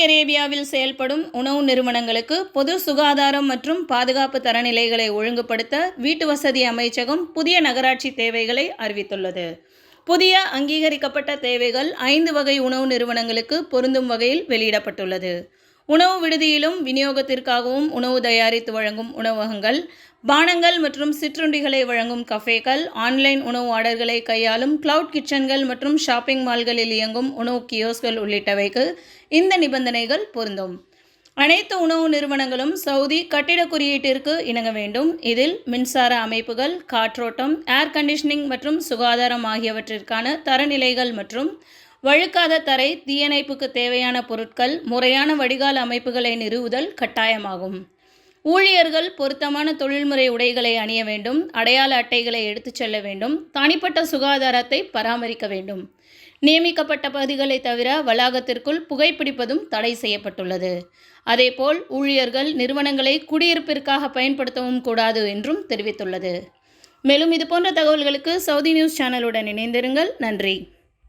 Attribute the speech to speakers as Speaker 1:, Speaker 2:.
Speaker 1: அரேபியாவில் செயல்படும் உணவு நிறுவனங்களுக்கு பொது சுகாதாரம் மற்றும் பாதுகாப்பு தரநிலைகளை ஒழுங்குபடுத்த வீட்டுவசதி அமைச்சகம் புதிய நகராட்சி தேவைகளை அறிவித்துள்ளது. புதிய அங்கீகரிக்கப்பட்ட தேவைகள் 5 வகை உணவு நிறுவனங்களுக்கு பொருந்தும் வகையில் வெளியிடப்பட்டுள்ளது. உணவு விடுதியிலும் விநியோகத்திற்காகவும் உணவு தயாரித்து வழங்கும் உணவகங்கள், பானங்கள் மற்றும் சிற்றுண்டிகளை வழங்கும் கஃபேக்கள், ஆன்லைன் உணவு ஆர்டர்களை கையாளும் கிளவுட் கிச்சன்கள் மற்றும் ஷாப்பிங் மால்களில் இயங்கும் உணவு கியோஸ்கள் உள்ளிட்டவைக்கு இந்த நிபந்தனைகள் பொருந்தும். அனைத்து உணவு நிறுவனங்களும் சவுதி கட்டிட குறியீட்டிற்கு இணங்க வேண்டும். இதில் மின்சார அமைப்புகள், காற்றோட்டம், ஏர் கண்டிஷனிங் மற்றும் சுகாதாரம் ஆகியவற்றிற்கான தரநிலைகள் மற்றும் வழுக்காத தரை, தீயணைப்புக்கு தேவையான பொருட்கள், முறையான வடிகால் அமைப்புகளை நிறுவுதல் கட்டாயமாகும். ஊழியர்கள் பொருத்தமான தொழில்முறை உடைகளை அணிய வேண்டும். அடையாள அட்டைகளை எடுத்துச் செல்ல வேண்டும். தனிப்பட்ட சுகாதாரத்தை பராமரிக்க வேண்டும். நியமிக்கப்பட்ட பகுதிகளை தவிர வளாகத்திற்குள் புகைப்பிடிப்பதும் தடை செய்யப்பட்டுள்ளது. அதேபோல் ஊழியர்கள் நிறுவனங்களை குடியிருப்பிற்காக பயன்படுத்தவும் கூடாது என்றும் தெரிவித்துள்ளது. மேலும் இதுபோன்ற தகவல்களுக்கு சவுதி நியூஸ் சேனலுடன் இணைந்திருங்கள். நன்றி.